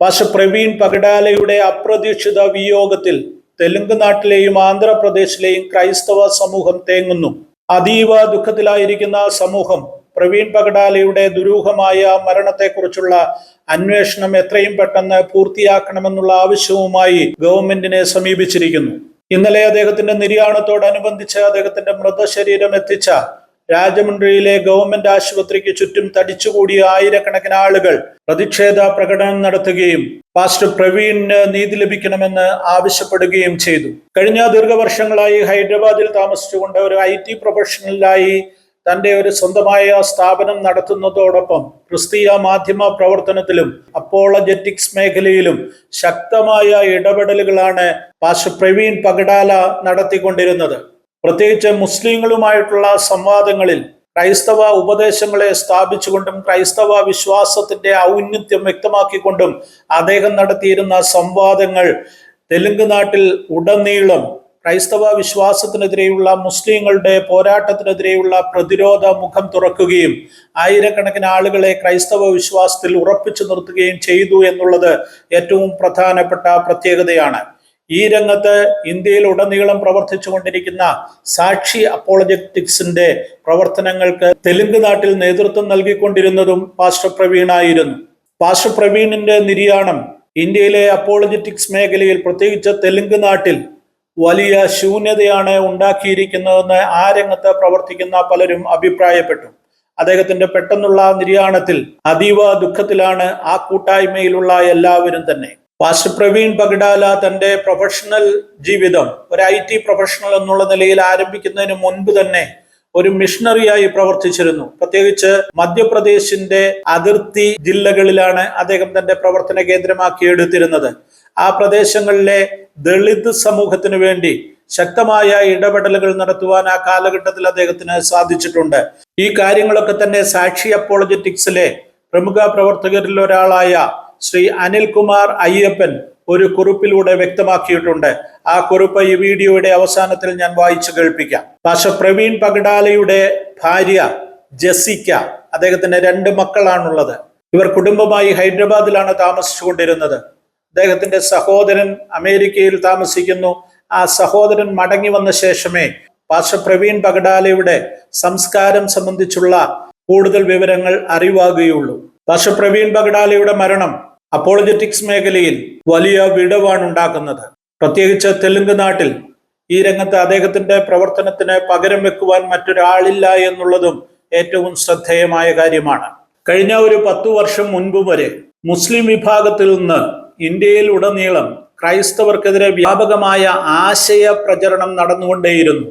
Pastor Praveen പഗഡാലയുടെ അപ്രതീക്ഷിത വിയോഗത്തിൽ തെലുങ്ക് നാട്ടിലെയും ആന്ധ്രാപ്രദേശിലെയും ക്രൈസ്തവ സമൂഹം തേങ്ങുന്നു. അതീവ ദുഃഖത്തിലായിരിക്കുന്ന സമൂഹം പ്രവീൺ പഗഡാലയുടെ ദുരൂഹമായ മരണത്തെക്കുറിച്ചുള്ള അന്വേഷണം എത്രയും പെട്ടെന്ന് പൂർത്തിയാക്കണമെന്നുള്ള ആവശ്യവുമായി ഗവൺമെന്റിനെ സമീപിച്ചിരിക്കുന്നു. ഇന്നലെ അദ്ദേഹത്തിന്റെ നിര്യാണത്തോടനുബന്ധിച്ച് അദ്ദേഹത്തിന്റെ മൃതശരീരം എത്തിച്ച രാജമുണ്ട്രിയിലെ ഗവൺമെന്റ് ആശുപത്രിക്ക് ചുറ്റും തടിച്ചുകൂടിയ ആയിരക്കണക്കിന് ആളുകൾ പ്രതിഷേധ പ്രകടനം നടത്തുകയും പാസ്റ്റർ പ്രവീണിന് നീതി ലഭിക്കണമെന്ന് ആവശ്യപ്പെടുകയും ചെയ്തു. കഴിഞ്ഞ ദീർഘവർഷങ്ങളായി ഹൈദരാബാദിൽ താമസിച്ചുകൊണ്ട് ഒരു IT പ്രൊഫഷണലായി തന്റെ ഒരു സ്വന്തമായ സ്ഥാപനം നടത്തുന്നതോടൊപ്പം ക്രിസ്തീയ മാധ്യമ പ്രവർത്തനത്തിലും അപ്പോളജറ്റിക്സ് മേഖലയിലും ശക്തമായ ഇടപെടലുകളാണ് പാസ്റ്റർ പ്രവീൺ പഗഡാല നടത്തിക്കൊണ്ടിരുന്നത്. പ്രത്യേകിച്ച് മുസ്ലിങ്ങളുമായിട്ടുള്ള സംവാദങ്ങളിൽ ക്രൈസ്തവ ഉപദേശങ്ങളെ സ്ഥാപിച്ചുകൊണ്ടും ക്രൈസ്തവ വിശ്വാസത്തിന്റെ ഔന്നത്യം വ്യക്തമാക്കിക്കൊണ്ടും അദ്ദേഹം നടത്തിയിരുന്ന സംവാദങ്ങൾ തെലുങ്ക് നാട്ടിൽ ഉടനീളം ക്രൈസ്തവ വിശ്വാസത്തിനെതിരെയുള്ള മുസ്ലിങ്ങളുടെ പോരാട്ടത്തിനെതിരെയുള്ള പ്രതിരോധ മുഖം തുറക്കുകയും ആയിരക്കണക്കിന് ആളുകളെ ക്രൈസ്തവ വിശ്വാസത്തിൽ ഉറപ്പിച്ചു നിർത്തുകയും ചെയ്തു എന്നുള്ളത് ഏറ്റവും പ്രധാനപ്പെട്ട പ്രത്യേകതയാണ്. ഈ രംഗത്ത് ഇന്ത്യയിൽ ഉടനീളം പ്രവർത്തിച്ചു കൊണ്ടിരിക്കുന്ന സാക്ഷി അപ്പോളജറ്റിക്സിന്റെ പ്രവർത്തനങ്ങൾക്ക് തെലുങ്ക് നാട്ടിൽ നേതൃത്വം നൽകിക്കൊണ്ടിരുന്നതും പാസ്റ്റർ പ്രവീണായിരുന്നു. പാസ്റ്റർ പ്രവീണിന്റെ നിര്യാണം ഇന്ത്യയിലെ അപ്പോളജറ്റിക്സ് മേഖലയിൽ പ്രത്യേകിച്ച് തെലുങ്ക് നാട്ടിൽ വലിയ ശൂന്യതയാണ് ഉണ്ടാക്കിയിരിക്കുന്നതെന്ന് ആ രംഗത്ത് പ്രവർത്തിക്കുന്ന പലരും അഭിപ്രായപ്പെട്ടു. അദ്ദേഹത്തിന്റെ പെട്ടെന്നുള്ള നിര്യാണത്തിൽ അതീവ ദുഃഖത്തിലാണ് ആ കൂട്ടായ്മയിലുള്ള എല്ലാവരും തന്നെ. പാസ്റ്റർ പ്രവീൺ പഗഡാല തന്റെ പ്രൊഫഷണൽ ജീവിതം ഒരു IT പ്രൊഫഷണൽ എന്നുള്ള നിലയിൽ ആരംഭിക്കുന്നതിന് മുൻപ് തന്നെ ഒരു മിഷണറിയായി പ്രവർത്തിച്ചിരുന്നു. പ്രത്യേകിച്ച് മധ്യപ്രദേശിന്റെ അതിർത്തി ജില്ലകളിലാണ് അദ്ദേഹം തന്റെ പ്രവർത്തന കേന്ദ്രമാക്കി എടുത്തിരുന്നത്. ആ പ്രദേശങ്ങളിലെ ദളിത് സമൂഹത്തിന് വേണ്ടി ശക്തമായ ഇടപെടലുകൾ നടത്തുവാൻ ആ കാലഘട്ടത്തിൽ അദ്ദേഹത്തിന് സാധിച്ചിട്ടുണ്ട്. ഈ കാര്യങ്ങളൊക്കെ തന്നെ സാക്ഷി അപ്പോളജറ്റിക്സിലെ പ്രമുഖ പ്രവർത്തകരിൽ ഒരാളായ ശ്രീ അനിൽകുമാർ അയ്യപ്പൻ ഒരു കുറിപ്പിലൂടെ വ്യക്തമാക്കിയിട്ടുണ്ട്. ആ കുറിപ്പ് ഈ വീഡിയോയുടെ അവസാനത്തിൽ ഞാൻ വായിച്ചു കേൾപ്പിക്കാം. പാസ്റ്റർ പ്രവീൺ പഗഡാലയുടെ ഭാര്യ ജെസിക്ക, അദ്ദേഹത്തിന് 2 മക്കളാണുള്ളത്. ഇവർ കുടുംബമായി ഹൈദരാബാദിലാണ് താമസിച്ചുകൊണ്ടിരുന്നത്. അദ്ദേഹത്തിന്റെ സഹോദരൻ അമേരിക്കയിൽ താമസിക്കുന്നു. ആ സഹോദരൻ മടങ്ങി വന്ന ശേഷമേ പാസ്റ്റർ പ്രവീൺ പഗഡാലയുടെ സംസ്കാരം സംബന്ധിച്ചുള്ള കൂടുതൽ വിവരങ്ങൾ അറിവാകുകയുള്ളൂ. പാസ്റ്റർ പ്രവീൺ പഗഡാലയുടെ മരണം അപ്പോളജറ്റിക്സ് മേഖലയിൽ വലിയ വിടവാണ് ഉണ്ടാക്കുന്നത്. പ്രത്യേകിച്ച് തെലുങ്ക് നാട്ടിൽ ഈ രംഗത്ത് അദ്ദേഹത്തിന്റെ പ്രവർത്തനത്തിന് പകരം വെക്കുവാൻ മറ്റൊരാളില്ല എന്നുള്ളതും ഏറ്റവും ശ്രദ്ധേയമായ കാര്യമാണ്. കഴിഞ്ഞ ഒരു 10 വർഷം മുൻപ് വരെ മുസ്ലിം വിഭാഗത്തിൽ നിന്ന് ഇന്ത്യയിൽ ഉടനീളം ക്രൈസ്തവർക്കെതിരെ വ്യാപകമായ ആശയ പ്രചരണം നടന്നുകൊണ്ടേയിരുന്നു.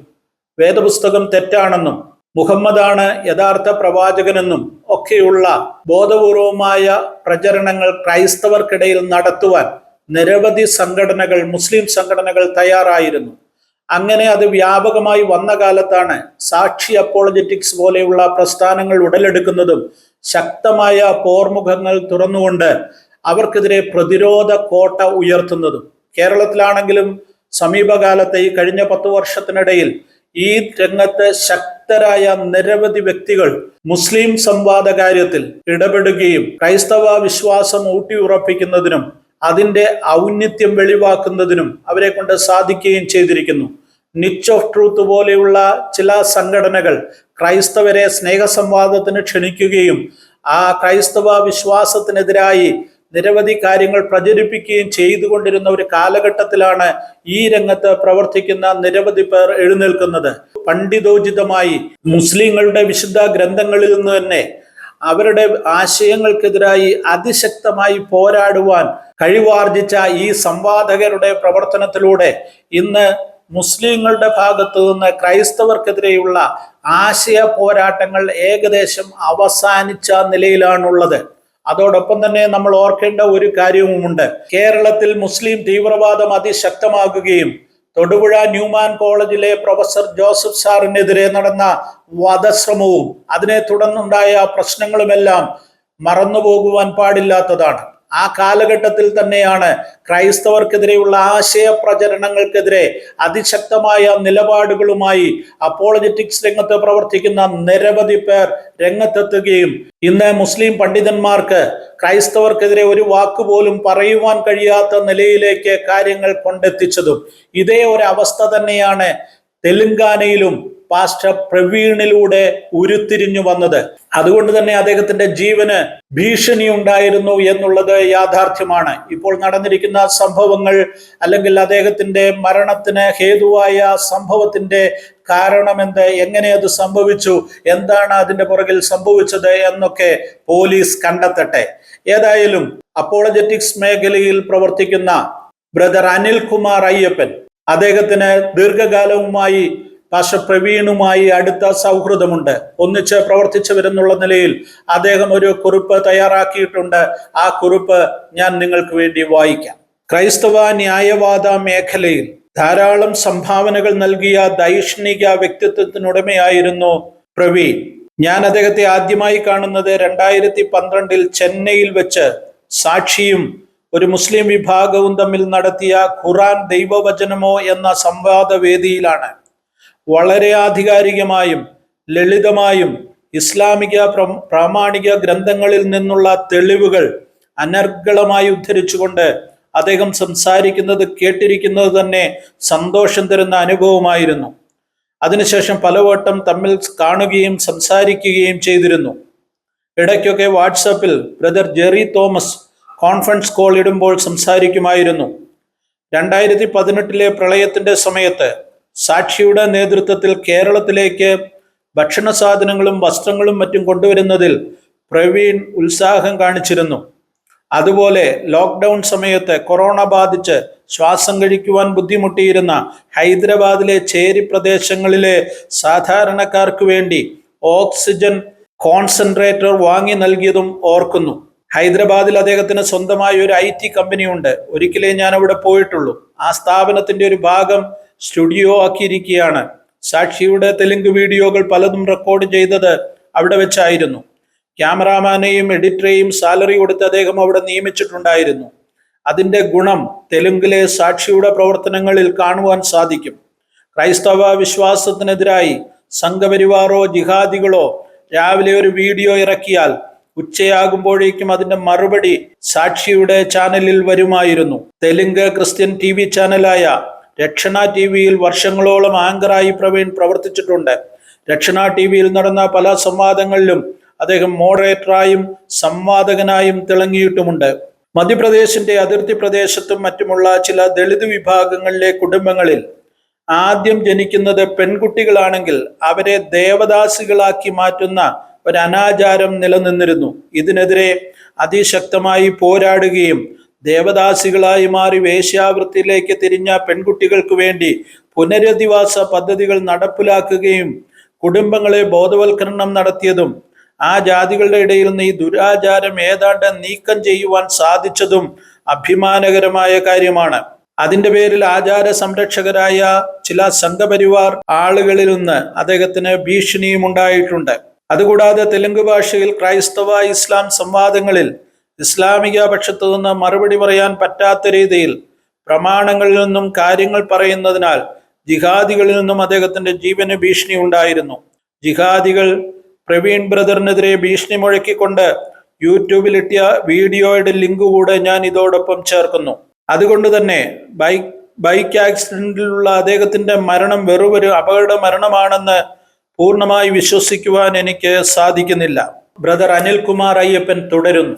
വേദപുസ്തകം തെറ്റാണെന്നും മുഹമ്മദാണ് യഥാർത്ഥ പ്രവാചകനെന്നും ഒക്കെയുള്ള ബോധപൂർവമായ പ്രചരണങ്ങൾ ക്രൈസ്തവർക്കിടയിൽ നടത്തുവാൻ നിരവധി സംഘടനകൾ, മുസ്ലിം സംഘടനകൾ തയ്യാറായിരുന്നു. അങ്ങനെ അത് വ്യാപകമായി വന്ന കാലത്താണ് സാക്ഷി അപ്പോളജറ്റിക്സ് പോലെയുള്ള പ്രസ്ഥാനങ്ങൾ ഉടലെടുക്കുന്നതും ശക്തമായ പോർമുഖങ്ങൾ തുറന്നുകൊണ്ട് അവർക്കെതിരെ പ്രതിരോധ കോട്ട ഉയർത്തുന്നതും. കേരളത്തിലാണെങ്കിലും സമീപകാലത്തെ ഈ കഴിഞ്ഞ 10 വർഷത്തിനിടയിൽ ഈ രംഗത്ത് ശക്തരായ നിരവധി വ്യക്തികൾ മുസ്ലിം സംവാദ കാര്യത്തിൽ ഇടപെടുകയും ക്രൈസ്തവ വിശ്വാസം ഊട്ടിയുറപ്പിക്കുന്നതിനും അതിന്റെ ഔന്നത്യം വെളിവാക്കുന്നതിനും അവരെ കൊണ്ട് സാധിക്കുകയും ചെയ്തിരിക്കുന്നു. നിച്ച് ഓഫ് ട്രൂത്ത് പോലെയുള്ള ചില സംഘടനകൾ ക്രൈസ്തവരെ സ്നേഹസംവാദത്തിന് ക്ഷണിക്കുകയും ആ ക്രൈസ്തവ വിശ്വാസത്തിനെതിരായി നിരവധി കാര്യങ്ങൾ പ്രചരിപ്പിക്കുകയും ചെയ്തുകൊണ്ടിരുന്ന ഒരു കാലഘട്ടത്തിലാണ് ഈ രംഗത്ത് പ്രവർത്തിക്കുന്ന നിരവധി പേർ എഴുന്നേൽക്കുന്നത്. പണ്ഡിതോചിതമായി മുസ്ലിങ്ങളുടെ വിശുദ്ധ ഗ്രന്ഥങ്ങളിൽ നിന്ന് തന്നെ അവരുടെ ആശയങ്ങൾക്കെതിരായി അതിശക്തമായി പോരാടുവാൻ കഴിവാർജിച്ച ഈ സംവാദകരുടെ പ്രവർത്തനത്തിലൂടെ ഇന്ന് മുസ്ലിങ്ങളുടെ ഭാഗത്തു നിന്ന് ക്രൈസ്തവർക്കെതിരെയുള്ള ആശയ പോരാട്ടങ്ങൾ ഏകദേശം അവസാനിച്ച നിലയിലാണുള്ളത്. അതോടൊപ്പം തന്നെ നമ്മൾ ഓർക്കേണ്ട ഒരു കാര്യവുമുണ്ട്. കേരളത്തിൽ മുസ്ലിം തീവ്രവാദം അതിശക്തമാകുകയും തൊടുപുഴ ന്യൂമാൻ കോളേജിലെ പ്രൊഫസർ ജോസഫ് സാറിനെതിരെ നടന്ന വധശ്രമവും അതിനെ തുടർന്നുണ്ടായ പ്രശ്നങ്ങളുമെല്ലാം മറന്നുപോകുവാൻ പാടില്ലാത്തതാണ്. ആ കാലഘട്ടത്തിൽ തന്നെയാണ് ക്രൈസ്തവർക്കെതിരെയുള്ള ആശയ പ്രചരണങ്ങൾക്കെതിരെ അതിശക്തമായ നിലപാടുകളുമായി അപ്പോളജറ്റിക്സ് രംഗത്ത് പ്രവർത്തിക്കുന്ന നിരവധി പേർ രംഗത്തെത്തുകയും ഇന്ന് മുസ്ലിം പണ്ഡിതന്മാർക്ക് ക്രൈസ്തവർക്കെതിരെ ഒരു വാക്കുപോലും പറയുവാൻ കഴിയാത്ത നിലയിലേക്ക് കാര്യങ്ങൾ കൊണ്ടെത്തിച്ചതും ഇതേ ഒരു അവസ്ഥ തന്നെയാണ് തെലുങ്കാനയിലും പാസ്റ്റർ പ്രവീണിലൂടെ ഉരുത്തിരിഞ്ഞു വന്നത്. അതുകൊണ്ട് തന്നെ അദ്ദേഹത്തിന്റെ ജീവന് ഭീഷണി ഉണ്ടായിരുന്നു എന്നുള്ളത് യാഥാർത്ഥ്യമാണ്. ഇപ്പോൾ നടന്നിരിക്കുന്ന സംഭവങ്ങൾ അല്ലെങ്കിൽ അദ്ദേഹത്തിന്റെ മരണത്തിന് ഹേതുവായ സംഭവത്തിന്റെ കാരണമെന്ത്, എങ്ങനെ അത് സംഭവിച്ചു, എന്താണ് അതിന്റെ പുറകിൽ സംഭവിച്ചത് എന്നൊക്കെ പോലീസ് കണ്ടെത്തട്ടെ. ഏതായാലും അപ്പോളജറ്റിക്സ് മേഖലയിൽ പ്രവർത്തിക്കുന്ന ബ്രദർ അനിൽകുമാർ അയ്യപ്പൻ, അദ്ദേഹത്തിന് ദീർഘകാലവുമായി പാസ്റ്റർ പ്രവീണുമായി അടുത്ത സൗഹൃദമുണ്ട്. ഒന്നിച്ച് പ്രവർത്തിച്ചവരെന്നുള്ള നിലയിൽ അദ്ദേഹം ഒരു കുറിപ്പ് തയ്യാറാക്കിയിട്ടുണ്ട്. ആ കുറിപ്പ് ഞാൻ നിങ്ങൾക്ക് വേണ്ടി വായിക്കാം. ക്രൈസ്തവ ന്യായവാദ മേഖലയിൽ ധാരാളം സംഭാവനകൾ നൽകിയ ദൈഷ്ണിക വ്യക്തിത്വത്തിനുടമയായിരുന്നു പ്രവീൺ. ഞാൻ അദ്ദേഹത്തെ ആദ്യമായി കാണുന്നത് 2012 ചെന്നൈയിൽ വെച്ച് സാക്ഷിയും ഒരു മുസ്ലിം വിഭാഗവും തമ്മിൽ നടത്തിയ ഖുറാൻ ദൈവവചനമോ എന്ന സംവാദ വേദിയിലാണ്. വളരെ ആധികാരികമായും ലളിതമായും ഇസ്ലാമിക പ്രാമാണിക ഗ്രന്ഥങ്ങളിൽ നിന്നുള്ള തെളിവുകൾ അനർഗളമായി ഉദ്ധരിച്ചുകൊണ്ട് അദ്ദേഹം സംസാരിക്കുന്നത് കേട്ടിരിക്കുന്നത് തന്നെ സന്തോഷം തരുന്ന അനുഭവമായിരുന്നു. അതിനുശേഷം പലവട്ടം തമ്മിൽ കാണുകയും സംസാരിക്കുകയും ചെയ്തിരുന്നു. ഇടയ്ക്കൊക്കെ വാട്സാപ്പിൽ brother Jerry Thomas conference call ഇടുമ്പോൾ സംസാരിക്കുമായിരുന്നു. 2018 പ്രളയത്തിന്റെ സമയത്ത് സാക്ഷിയുടെ നേതൃത്വത്തിൽ കേരളത്തിലേക്ക് ഭക്ഷണ സാധനങ്ങളും വസ്ത്രങ്ങളും മറ്റും കൊണ്ടുവരുന്നതിൽ പ്രവീൺ ഉത്സാഹം കാണിച്ചിരുന്നു. അതുപോലെ ലോക്ക്ഡൗൺ സമയത്ത് കൊറോണ ബാധിച്ച് ശ്വാസം കഴിക്കുവാൻ ബുദ്ധിമുട്ടിയിരുന്ന ഹൈദരാബാദിലെ ചേരി പ്രദേശങ്ങളിലെ സാധാരണക്കാർക്ക് വേണ്ടി ഓക്സിജൻ കോൺസെൻട്രേറ്റർ വാങ്ങി നൽകിയതും ഓർക്കുന്നു. ഹൈദരാബാദിൽ അദ്ദേഹത്തിന് സ്വന്തമായ ഒരു IT കമ്പനിയുണ്ട്. ഒരിക്കലേ ഞാൻ അവിടെ പോയിട്ടുള്ളൂ. ആ സ്ഥാപനത്തിന്റെ ഒരു ഭാഗം സ്റ്റുഡിയോ ആക്കിയിരിക്കുകയാണ്. സാക്ഷിയുടെ തെലുങ്ക് വീഡിയോകൾ പലതും റെക്കോർഡ് ചെയ്തത് അവിടെ വെച്ചായിരുന്നു. ക്യാമറാമാനെയും എഡിറ്ററെയും സാലറി കൊടുത്ത് അദ്ദേഹം അവിടെ നിയമിച്ചിട്ടുണ്ടായിരുന്നു. അതിന്റെ ഗുണം തെലുങ്കിലെ സാക്ഷിയുടെ പ്രവർത്തനങ്ങളിൽ കാണുവാൻ സാധിക്കും. ക്രൈസ്തവ വിശ്വാസത്തിനെതിരായി സംഘപരിവാറോ ജിഹാദികളോ രാവിലെ ഒരു വീഡിയോ ഇറക്കിയാൽ ഉച്ചയാകുമ്പോഴേക്കും അതിന്റെ മറുപടി സാക്ഷിയുടെ ചാനലിൽ വരുമായിരുന്നു. തെലുങ്ക് ക്രിസ്ത്യൻ TV ചാനലായ രക്ഷണ TVയിൽ വർഷങ്ങളോളം ആങ്കറായി പ്രവീൺ പ്രവർത്തിച്ചിട്ടുണ്ട്. രക്ഷണ TVയിൽ നടന്ന പല സംവാദങ്ങളിലും അദ്ദേഹം മോഡറേറ്ററായും സംവാദകനായും തിളങ്ങിയിട്ടുമുണ്ട്. മധ്യപ്രദേശിന്റെ അതിർത്തി പ്രദേശത്തും മറ്റുമുള്ള ചില ദളിത് വിഭാഗങ്ങളിലെ കുടുംബങ്ങളിൽ ആദ്യം ജനിക്കുന്നത് പെൺകുട്ടികളാണെങ്കിൽ അവരെ ദേവദാസികളാക്കി മാറ്റുന്ന ഒരു അനാചാരം നിലനിന്നിരുന്നു. ഇതിനെതിരെ അതിശക്തമായി പോരാടുകയും ദേവദാസികളായി മാറി വേശ്യാവൃത്തിയിലേക്ക് തിരിഞ്ഞ പെൺകുട്ടികൾക്ക് വേണ്ടി പുനരധിവാസ പദ്ധതികൾ നടപ്പിലാക്കുകയും കുടുംബങ്ങളെ ബോധവൽക്കരണം നടത്തിയതും ആ ജാതികളുടെ ഇടയിൽ നിന്ന് ഈ ദുരാചാരം ഏതാണ്ട് നീക്കം ചെയ്യുവാൻ സാധിച്ചതും അഭിമാനകരമായ കാര്യമാണ്. അതിന്റെ പേരിൽ ആചാര സംരക്ഷകരായ ചില സംഘപരിവാർ ആളുകളിൽ നിന്ന് അദ്ദേഹത്തിന് ഭീഷണിയും ഉണ്ടായിട്ടുണ്ട്. അതുകൂടാതെ തെലുങ്ക് ഭാഷയിൽ ക്രൈസ്തവ ഇസ്ലാം സംവാദങ്ങളിൽ ഇസ്ലാമിക പക്ഷത്തു നിന്ന് മറുപടി പറയാൻ പറ്റാത്ത രീതിയിൽ പ്രമാണങ്ങളിൽ നിന്നും കാര്യങ്ങൾ പറയുന്നതിനാൽ ജിഹാദികളിൽ നിന്നും അദ്ദേഹത്തിന്റെ ജീവന് ഭീഷണി ഉണ്ടായിരുന്നു. ജിഹാദികൾ പ്രവീൺ ബ്രദറിനെതിരെ ഭീഷണി മുഴക്കിക്കൊണ്ട് യൂട്യൂബിൽ ഇട്ടിയ വീഡിയോയുടെ ലിങ്ക് കൂടെ ഞാൻ ഇതോടൊപ്പം ചേർക്കുന്നു. അതുകൊണ്ട് തന്നെ ബൈക്ക് ആക്സിഡന്റിലുള്ള അദ്ദേഹത്തിന്റെ മരണം വെറുമൊരു അപകട മരണമാണെന്ന് പൂർണ്ണമായി വിശ്വസിക്കുവാൻ എനിക്ക് സാധിക്കുന്നില്ല. ബ്രദർ അനിൽകുമാർ അയ്യപ്പൻ തുടരുന്നു.